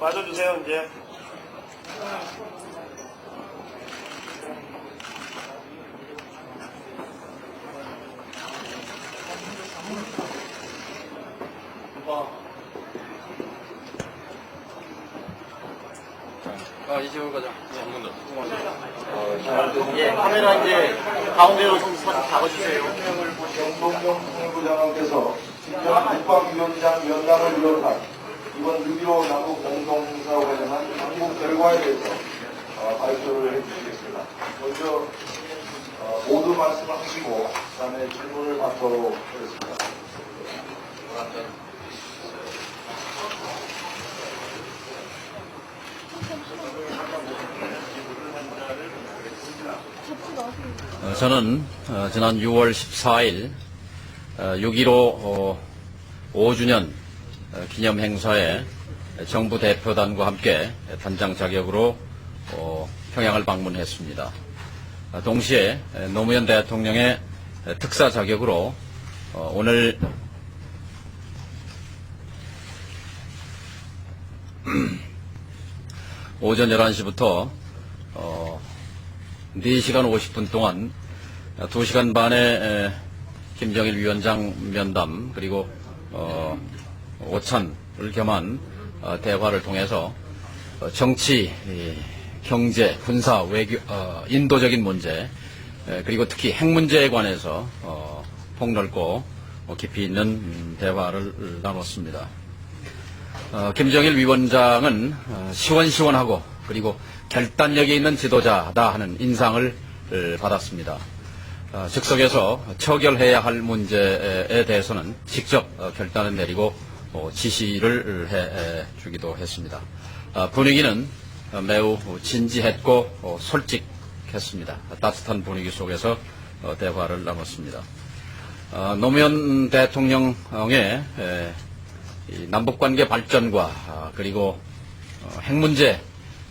맞아주세요, 이제. 이쪽으로 가자. 예, 카메라 이제 가운데로 좀 잡아주세요. 정동영 통일부장관께서 직접 국방위원장 면담을 비롯한 이번 6.15 남북 공동사와 관련한 한국 결과에 대해서 발표를 해주시겠습니다. 먼저 모두 말씀을 하시고 그다음에 질문을 받도록 하겠습니다. 저는 지난 6월 14일 6.15 5주년 기념 행사에 정부 대표단과 함께 단장 자격으로 평양을 방문했습니다. 동시에 노무현 대통령의 특사 자격으로 오늘 오전 11시부터 4시간 50분 동안 2시간 반의 김정일 위원장 면담 그리고 오찬을 겸한 대화를 통해서 정치, 경제, 군사, 외교, 인도적인 문제 그리고 특히 핵 문제에 관해서 폭넓고 깊이 있는 대화를 나눴습니다. 김정일 위원장은 시원시원하고 그리고 결단력이 있는 지도자다 하는 인상을 받았습니다. 즉석에서 처결해야 할 문제에 대해서는 직접 결단을 내리고 지시를 해주기도 했습니다. 분위기는 매우 진지했고 솔직했습니다. 따뜻한 분위기 속에서 대화를 나눴습니다. 노무현 대통령의 남북관계 발전과 그리고 핵 문제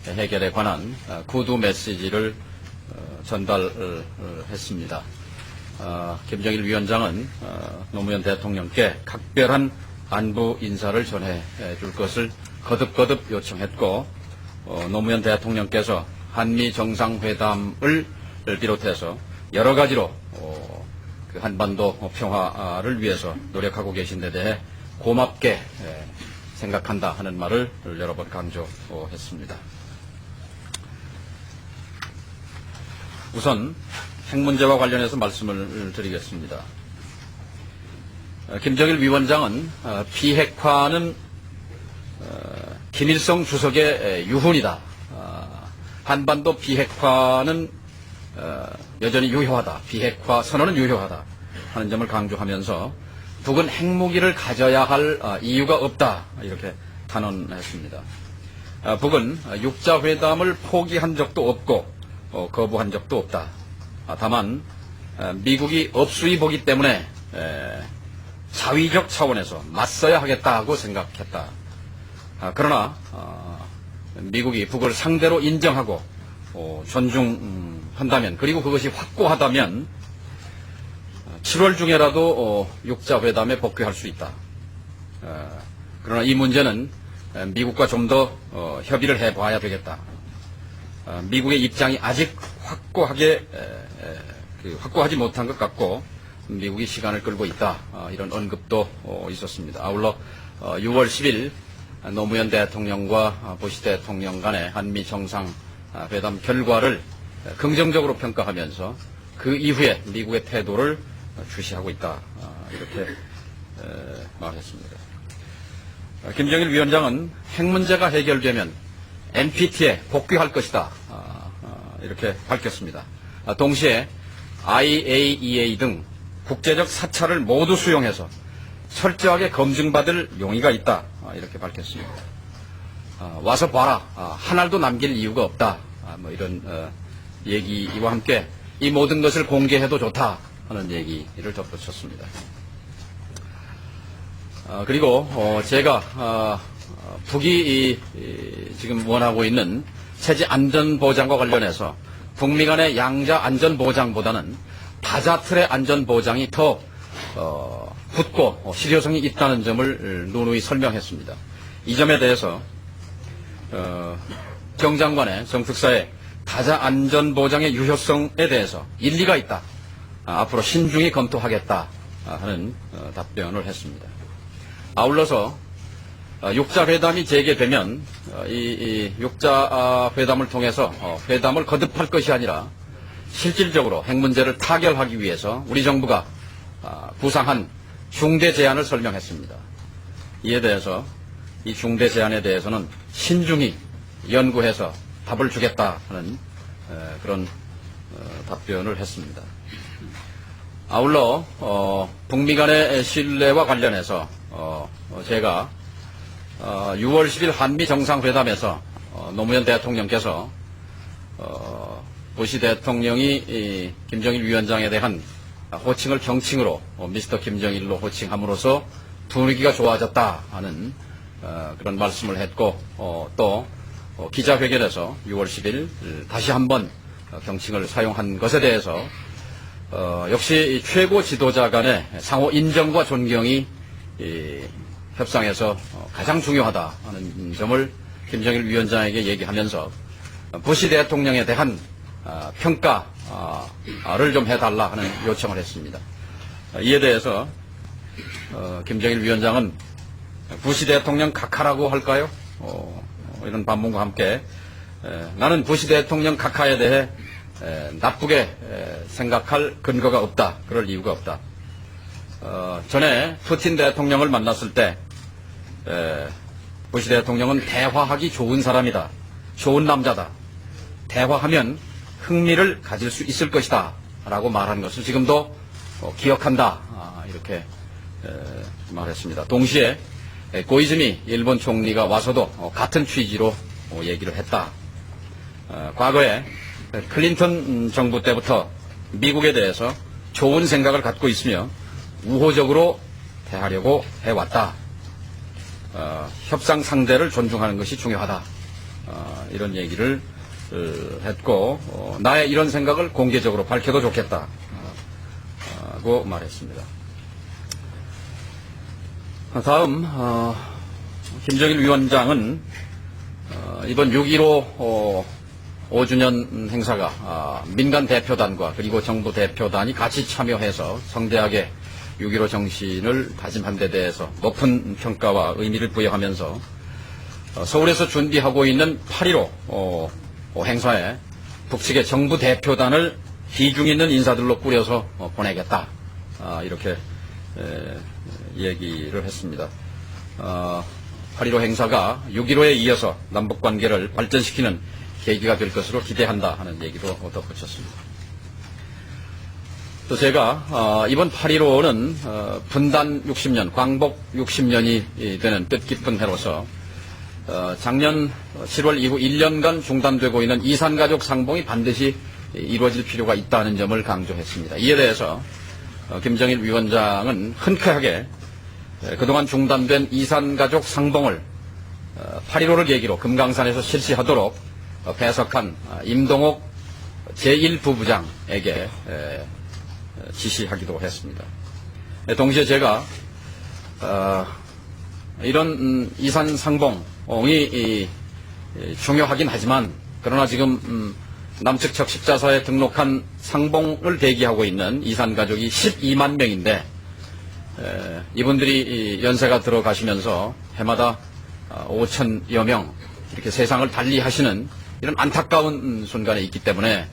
해결에 관한 구두 메시지를 전달했습니다. 김정일 위원장은 노무현 대통령께 각별한 안부 인사를 전해줄 것을 거듭거듭 요청했고 노무현 대통령께서 한미 정상회담을 비롯해서 여러 가지로 그 한반도 평화를 위해서 노력하고 계신 데 대해 고맙게 생각한다 하는 말을 여러 번 강조했습니다. 우선 핵 문제와 관련해서 말씀을 드리겠습니다. 김정일 위원장은 비핵화는 김일성 주석의 유훈이다. 한반도 비핵화는 여전히 유효하다. 비핵화 선언은 유효하다 하는 점을 강조하면서 북은 핵무기를 가져야 할 이유가 없다. 이렇게 단언했습니다. 북은 육자회담을 포기한 적도 없고 거부한 적도 없다. 다만 미국이 업수이 보기 때문에 자위적 차원에서 맞서야 하겠다고 생각했다. 그러나 미국이 북을 상대로 인정하고 존중한다면 그리고 그것이 확고하다면 7월 중에라도 육자회담에 복귀할 수 있다. 그러나 이 문제는 미국과 좀 더 협의를 해봐야 되겠다. 미국의 입장이 아직 확고하지 못한 것 같고 미국이 시간을 끌고 있다. 이런 언급도 있었습니다. 아울러 6월 10일 노무현 대통령과 부시 대통령 간의 한미 정상회담 결과를 긍정적으로 평가하면서 그 이후에 미국의 태도를 주시하고 있다. 이렇게 말했습니다. 김정일 위원장은 핵 문제가 해결되면 NPT에 복귀할 것이다. 이렇게 밝혔습니다. 동시에 IAEA 등 국제적 사찰을 모두 수용해서 철저하게 검증받을 용의가 있다. 이렇게 밝혔습니다. 와서 봐라. 한 알도 남길 이유가 없다. 이런 얘기와 함께 이 모든 것을 공개해도 좋다 하는 얘기를 덧붙였습니다. 그리고 제가 북이 지금 원하고 있는 체제 안전보장과 관련해서 북미 간의 양자 안전보장보다는 다자 틀의 안전보장이 더 굳고 실효성이 있다는 점을 누누이 설명했습니다. 이 점에 대해서 경장관의 정특사의 타자 안전보장의 유효성에 대해서 일리가 있다. 앞으로 신중히 검토하겠다 하는 답변을 했습니다. 아울러서 육자회담이 재개되면 이 육자회담을 통해서 회담을 거듭할 것이 아니라 실질적으로 핵 문제를 타결하기 위해서 우리 정부가 구상한 중대 제안을 설명했습니다. 이에 대해서 이 중대 제안에 대해서는 신중히 연구해서 답을 주겠다 하는 그런 답변을 했습니다. 아울러 북미 간의 신뢰와 관련해서 제가 6월 10일 한미 정상회담에서 노무현 대통령께서 부시 대통령이 김정일 위원장에 대한 호칭을 경칭으로 미스터 김정일로 호칭함으로써 분위기가 좋아졌다 하는 그런 말씀을 했고 또 기자회견에서 6월 10일 다시 한번 경칭을 사용한 것에 대해서 역시 최고 지도자 간의 상호 인정과 존경이 협상에서 가장 중요하다 하는 점을 김정일 위원장에게 얘기하면서 부시 대통령에 대한 평가를 좀 해달라 하는 요청을 했습니다. 이에 대해서 김정일 위원장은 부시 대통령 각하라고 할까요? 이런 반문과 함께 나는 부시 대통령 각하에 대해 나쁘게 생각할 근거가 없다. 그럴 이유가 없다. 전에 푸틴 대통령을 만났을 때 부시 대통령은 대화하기 좋은 사람이다. 좋은 남자다. 대화하면 흥미를 가질 수 있을 것이다. 라고 말한 것을 지금도 기억한다. 이렇게 말했습니다. 동시에 고이즈미 일본 총리가 와서도 같은 취지로 얘기를 했다. 과거에 클린턴 정부 때부터 미국에 대해서 좋은 생각을 갖고 있으며 우호적으로 대하려고 해왔다. 협상 상대를 존중하는 것이 중요하다. 이런 얘기를 했고 나의 이런 생각을 공개적으로 밝혀도 좋겠다. 고 말했습니다. 다음 김정일 위원장은 이번 6.15 5주년 행사가 민간 대표단과 그리고 정부 대표단이 같이 참여해서 성대하게 6.15 정신을 다짐한 데 대해서 높은 평가와 의미를 부여하면서 서울에서 준비하고 있는 8.15 행사에 북측의 정부 대표단을 비중 있는 인사들로 꾸려서 보내겠다. 이렇게 얘기를 했습니다. 8.15 행사가 6.15에 이어서 남북관계를 발전시키는 계기가 될 것으로 기대한다 하는 얘기도 덧붙였습니다. 또 제가 이번 8.15는 분단 60년, 광복 60년이 되는 뜻깊은 해로서 작년 7월 이후 1년간 중단되고 있는 이산가족 상봉이 반드시 이루어질 필요가 있다는 점을 강조했습니다. 이에 대해서 김정일 위원장은 흔쾌하게 그동안 중단된 이산가족 상봉을 8.15를 계기로 금강산에서 실시하도록 배석한 임동옥 제1부부장에게 지시하기도 했습니다. 동시에 제가 이런 이산 상봉이 중요하긴 하지만 그러나 지금 남측 적십자사에 등록한 상봉을 대기하고 있는 이산 가족이 12만 명인데 이분들이 연세가 들어가시면서 해마다 5천여 명 이렇게 세상을 달리하시는 이런 안타까운 순간에 있기 때문에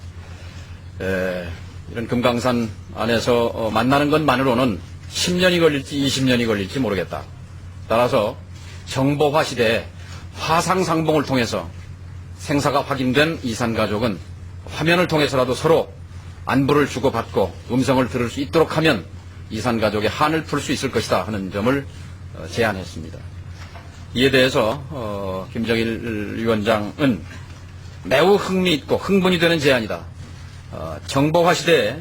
이런 금강산 안에서 만나는 것만으로는 10년이 걸릴지 20년이 걸릴지 모르겠다. 따라서 정보화 시대에 화상상봉을 통해서 생사가 확인된 이산가족은 화면을 통해서라도 서로 안부를 주고받고 음성을 들을 수 있도록 하면 이산가족의 한을 풀 수 있을 것이다 하는 점을 제안했습니다. 이에 대해서 김정일 위원장은 매우 흥미있고 흥분이 되는 제안이다. 정보화 시대에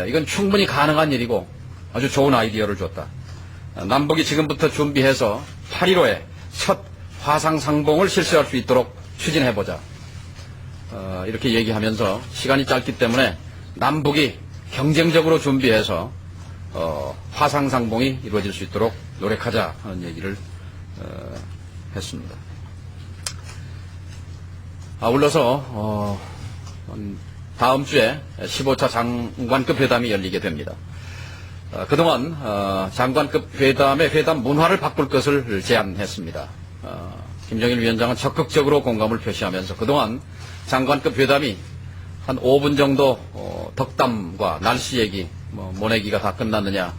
이건 충분히 가능한 일이고 아주 좋은 아이디어를 줬다. 남북이 지금부터 준비해서 8.15에 첫 화상상봉을 실시할 수 있도록 추진해보자. 이렇게 얘기하면서 시간이 짧기 때문에 남북이 경쟁적으로 준비해서 화상상봉이 이루어질 수 있도록 노력하자 하는 얘기를 했습니다. 아울러서 다음 주에 15차 장관급 회담이 열리게 됩니다. 그동안 장관급 회담의 회담 문화를 바꿀 것을 제안했습니다. 김정일 위원장은 적극적으로 공감을 표시하면서 그동안 장관급 회담이 한 5분 정도 덕담과 날씨 얘기, 모내기가 다 끝났느냐,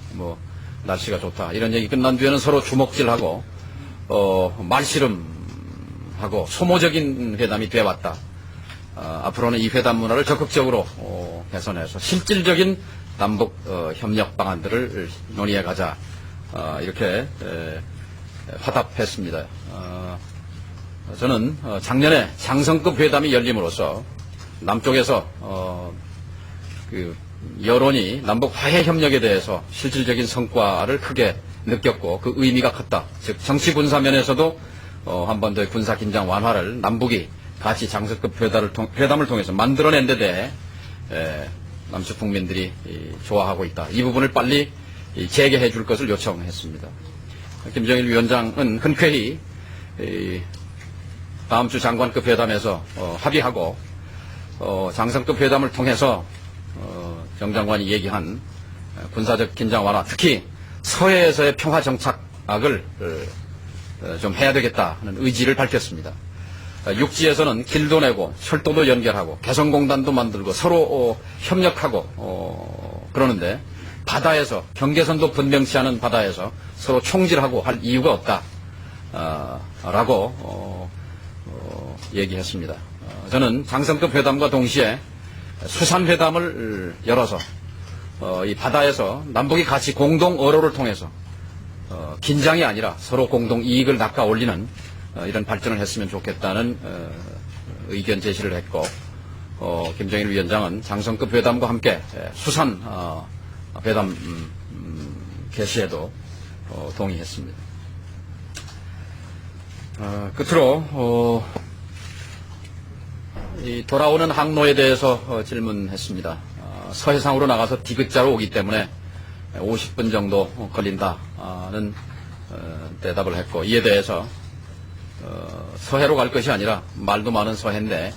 날씨가 좋다 이런 얘기 끝난 뒤에는 서로 주먹질하고 말씨름하고 소모적인 회담이 되어왔다. 앞으로는 이 회담 문화를 적극적으로 개선해서 실질적인 남북 협력 방안들을 논의해 가자. 이렇게 화답했습니다. 저는 작년에 장성급 회담이 열림으로써 남쪽에서 그 여론이 남북 화해 협력에 대해서 실질적인 성과를 크게 느꼈고 그 의미가 컸다. 즉 정치 군사 면에서도 한반도의 군사 긴장 완화를 남북이 같이 장성급 회담을 통해서 만들어낸 데 대해 남측 국민들이 좋아하고 있다. 이 부분을 빨리 재개해 줄 것을 요청했습니다. 김정일 위원장은 흔쾌히 다음 주 장관급 회담에서 합의하고 장성급 회담을 통해서 정 장관이 얘기한 군사적 긴장 완화, 특히 서해에서의 평화 정착을 좀 해야 되겠다는 의지를 밝혔습니다. 육지에서는 길도 내고 철도도 연결하고 개성공단도 만들고 서로 협력하고 그러는데 바다에서 경계선도 분명치 않은 바다에서 서로 총질하고 할 이유가 없다 라고 얘기했습니다. 저는 장성급 회담과 동시에 수산회담을 열어서 이 바다에서 남북이 같이 공동 어로를 통해서 긴장이 아니라 서로 공동 이익을 낚아 올리는 이런 발전을 했으면 좋겠다는 의견 제시를 했고 김정일 위원장은 장성급 회담과 함께 수산 회담 개시에도 동의했습니다. 끝으로 이 돌아오는 항로에 대해서 질문했습니다. 서해상으로 나가서 디귿자로 오기 때문에 50분 정도 걸린다는 대답을 했고 이에 대해서 서해로 갈 것이 아니라 말도 많은 서해인데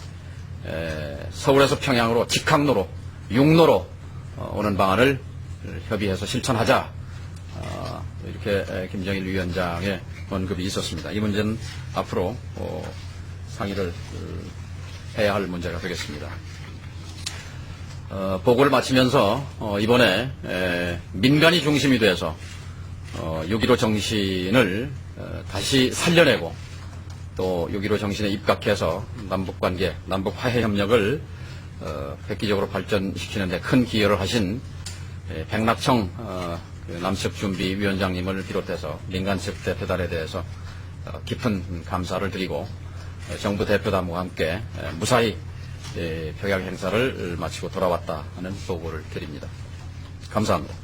서울에서 평양으로 직항로로 육로로 오는 방안을 협의해서 실천하자 이렇게 김정일 위원장의 언급이 있었습니다. 이 문제는 앞으로 상의를 해야 할 문제가 되겠습니다. 보고를 마치면서 이번에 민간이 중심이 돼서 6.15 정신을 다시 살려내고 또 6.15 정신에 입각해서 남북관계, 남북 화해 협력을 획기적으로 발전시키는 데 큰 기여를 하신 백낙청 남측 준비 위원장님을 비롯해서 민간 측 대표단에 대해서 깊은 감사를 드리고 정부 대표단과 함께 무사히 평양 행사를 마치고 돌아왔다 하는 보고를 드립니다. 감사합니다.